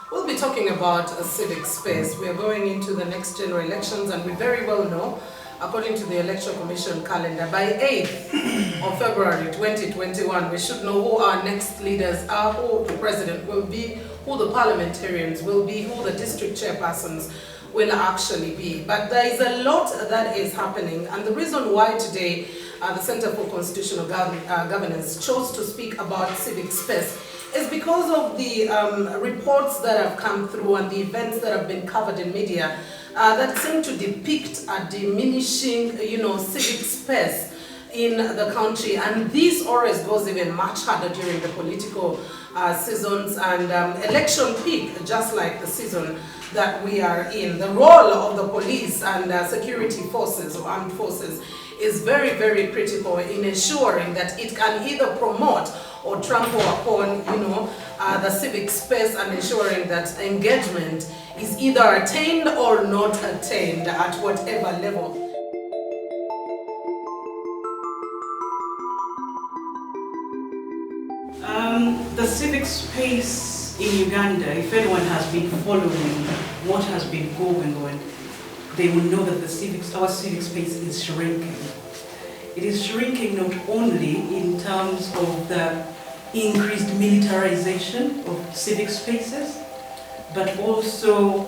We'll be talking about a civic space. We are going into the next general elections, and we very well know, according to the Election Commission calendar, by 8th of February 2021, we should know who our next leaders are, who the president will be, who the parliamentarians will be, who the district chairpersons will actually be. But there is a lot that is happening, and the reason why today the Center for Constitutional Governance chose to speak about civic space is because of the reports that have come through and the events that have been covered in media that seem to depict a diminishing, civic space in the country. And this always goes even much harder during the political seasons and election peak, just like the season that we are in. The role of the police and security forces or armed forces is very, very critical in ensuring that it can either promote or trample upon, the civic space, and ensuring that engagement is either attained or not attained at whatever level. The civic space in Uganda, if anyone has been following what has been going on, they will know that our civic space is shrinking. It is shrinking not only in terms of the increased militarization of civic spaces, but also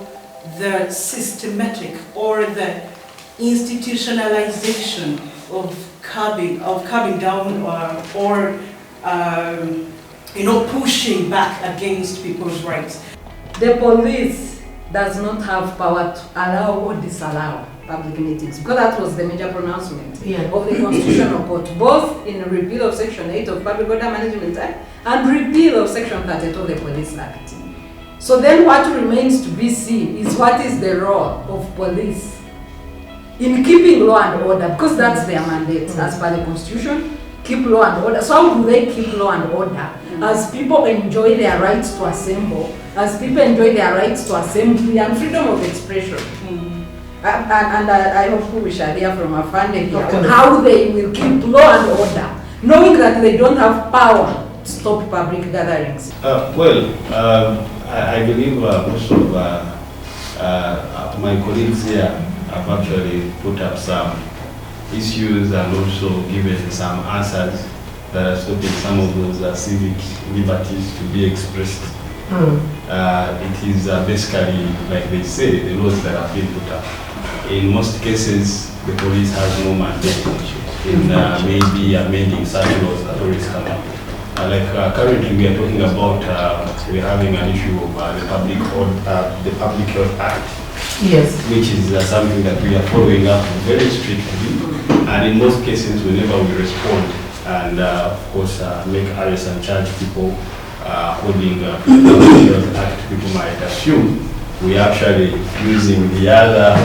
the systematic or the institutionalization of curbing down or pushing back against people's rights. The police does not have power to allow or disallow public meetings, because that was the major pronouncement of the Constitutional Court, both in repeal of Section 8 of Public Order Management Act and repeal of Section 32 of the Police Act. So then what remains to be seen is what is the role of police in keeping law and order, because that's their mandate as per the Constitution, keep law and order. So how do they keep law and order as people enjoy their rights to assemble, as people enjoy their rights to assembly and freedom of expression? And I hope we shall hear from Afande here on how they will keep law and order, knowing that they don't have power to stop public gatherings. I believe most of my colleagues here have actually put up some issues and also given some answers that are stopping some of those civic liberties to be expressed. It is basically, like they say, the laws that have been put up. In most cases, the police has no mandate in maybe amending such laws that always come up. Currently, we are talking about we're having an issue of the Public Health Act, which is something that we are following up very strictly. And in most cases, whenever we respond and of course make arrests and charge people holding the Public Health Act, people might assume we are actually using the other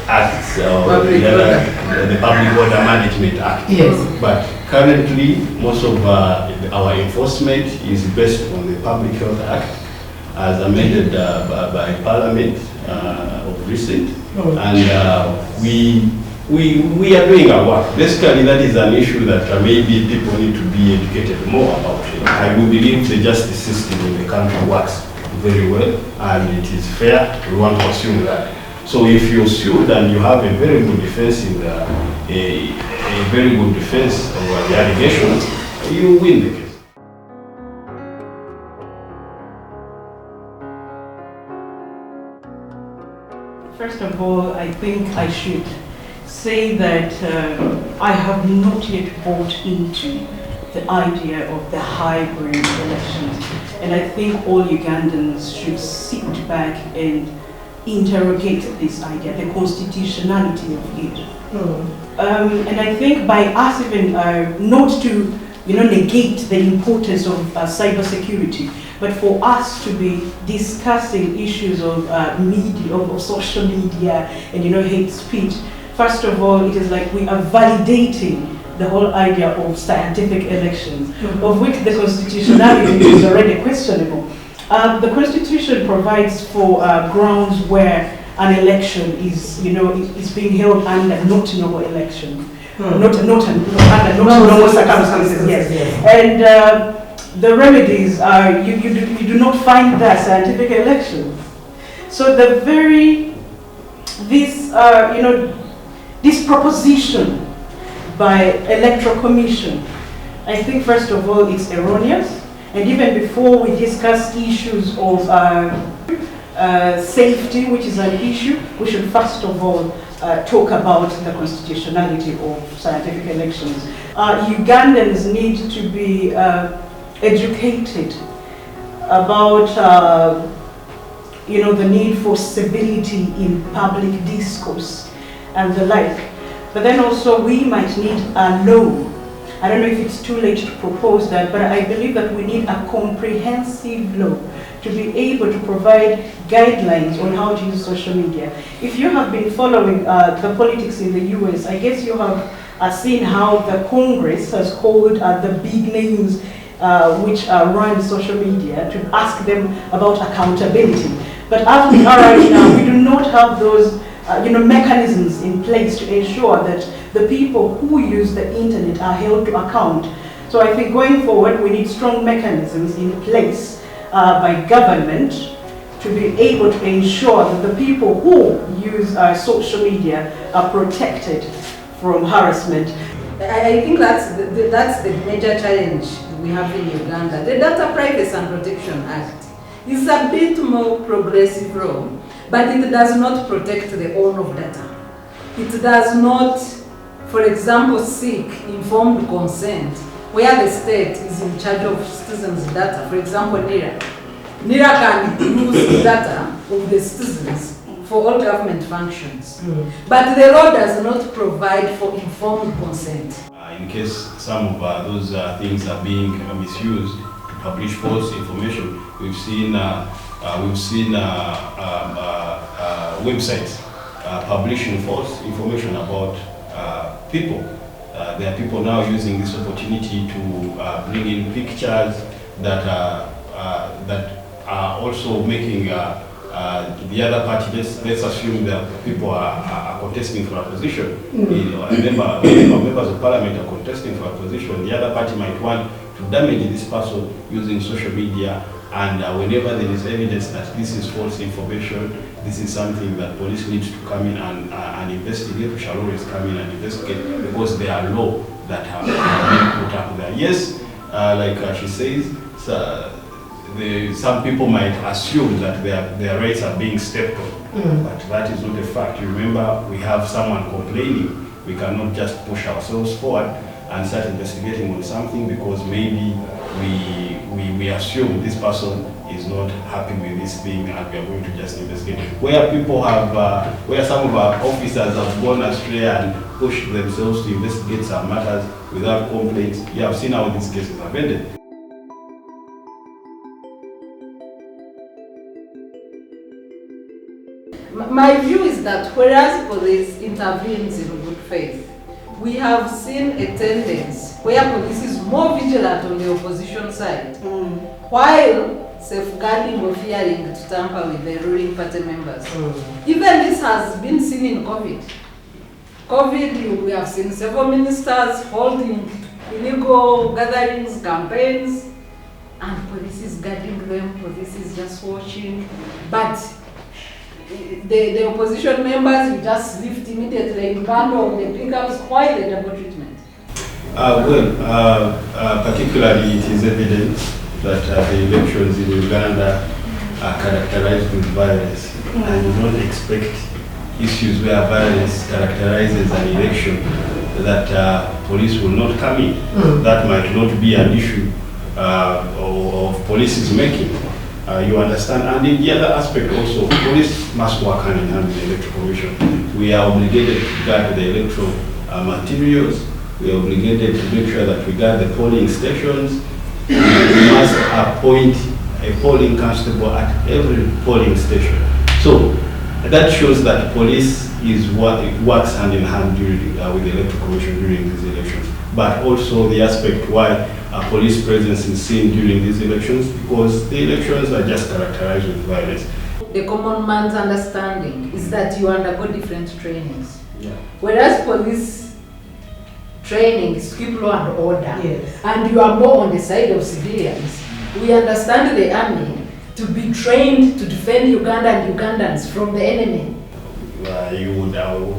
acts or the Public Order Management Act. But currently, most of our enforcement is based on the Public Health Act as amended by Parliament of recent, and we are doing our work. Basically, that is an issue that maybe people need to be educated more about. I would believe the justice system in the country works very well, and it is fair. We want to assume that. So if you're sued and you have a very good defense in a very good defense of the allegations, you win the case. First of all, I think I should say that I have not yet bought into the idea of the hybrid elections, and I think all Ugandans should sit back and interrogate this idea, the constitutionality of it. And I think by us even not to negate the importance of cybersecurity, but for us to be discussing issues of media, of social media, and hate speech. First of all, it is like we are validating the whole idea of scientific elections, of which the constitutionality is already questionable. The Constitution provides for grounds where an election is being held under not normal election, not under not normal circumstances. Yes. And the remedies are, you do not find that scientific elections. So this proposition by Electoral Commission, I think first of all it's erroneous. And even before we discuss issues of safety, which is an issue, we should first of all talk about the constitutionality of scientific elections. Ugandans need to be educated about the need for civility in public discourse and the like. But then also we might need a law. I don't know if it's too late to propose that, but I believe that we need a comprehensive law to be able to provide guidelines on how to use social media. If you have been following the politics in the US, I guess you have seen how the Congress has called the big names which run social media to ask them about accountability. But as we are right now, we do not have those mechanisms in place to ensure that the people who use the internet are held to account. So I think going forward, we need strong mechanisms in place by government to be able to ensure that the people who use social media are protected from harassment. I think that's the major challenge we have in Uganda. The Data Privacy and Protection Act is a bit more progressive law, but it does not protect the owner of data. It does not, for example, seek informed consent where the state is in charge of citizens' data. For example, NIRA. NIRA can use data of the citizens for all government functions. But the law does not provide for informed consent. In case some of those things are being misused to publish false information, we've seen websites publishing false information about people. There are people now using this opportunity to bring in pictures that are also making the other party, let's assume that people are contesting for a position. Members of parliament are contesting for a position. The other party might want to damage this person using social media, and whenever there is evidence that this is false information, this is something that police needs to come in and investigate. We shall always come in and investigate because there are laws that have been put up there. Yes, like she says, some people might assume that their rights are being stepped on, but that is not a fact. You remember, we have someone complaining. We cannot just push ourselves forward and start investigating on something because maybe we assume this person is not happy with this thing and we are going to just investigate. Where people have, where some of our officers have gone astray and pushed themselves to investigate some matters without complaints, you have seen how these cases have ended. My view is that whereas police intervenes in good faith, we have seen a tendency where police is more vigilant on the opposition side, while safeguarding or fearing to tamper with the ruling party members. Even this has been seen in COVID. We have seen several ministers holding illegal gatherings, campaigns, and police is guarding them, police is just watching. But the opposition members will just lift immediately in bundle the pickups. Why the double treatment? Particularly it is evident that the elections in Uganda are characterized with violence. I do not expect issues where violence characterizes an election that police will not come in. That might not be an issue of police's making. You understand? And in the other aspect also, police must work hand in hand with the Electoral Commission. We are obligated to guard the electoral materials. We are obligated to make sure that we guard the polling stations. We must appoint a polling constable at every polling station. So that shows that police works hand in hand with the Electoral Commission during these elections. But also the aspect why police presence is seen during these elections, because the elections are just characterized with violence. The common man's understanding is that you undergo different trainings. Yeah. Whereas police training is to keep law and order, Yes. and you are more on the side of civilians. We understand the army to be trained to defend Uganda and Ugandans from the enemy.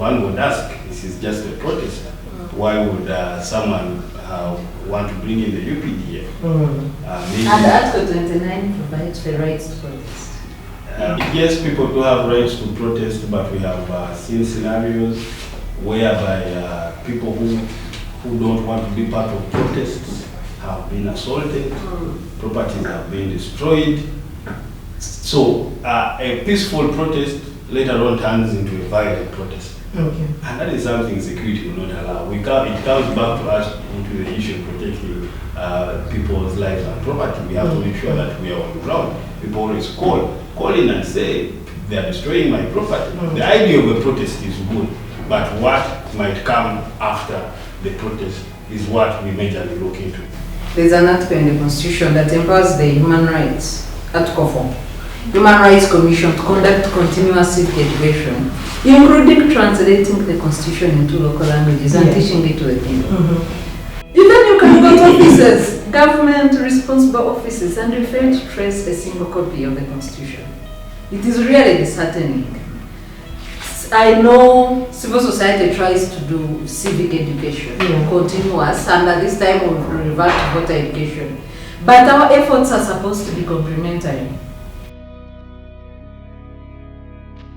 One would ask, this is just a protest. Why would someone want to bring in the UPDF? And Article 29 provides the rights to protest. Yes, people do have rights to protest, but we have seen scenarios whereby people who don't want to be part of protests have been assaulted, properties have been destroyed. So a peaceful protest later on turns into a violent protest. Okay. And that is something security will not allow. It comes back to us into the issue of protecting people's lives and property. We have to make sure that we are on the ground. People always call in and say, they are destroying my property. The idea of a protest is good, but what might come after the protest is what we majorly look into. There's an article in the Constitution that empowers the Human Rights, Article 4, Human Rights Commission to conduct continuous civic education, including translating the Constitution into local languages and teaching it to the people. Even you can go to offices, government responsible offices, and you fail to trace a single copy of the Constitution. It is really disheartening. I know civil society tries to do civic education, continuous, and at this time we'll revert to voter education. But our efforts are supposed to be complementary.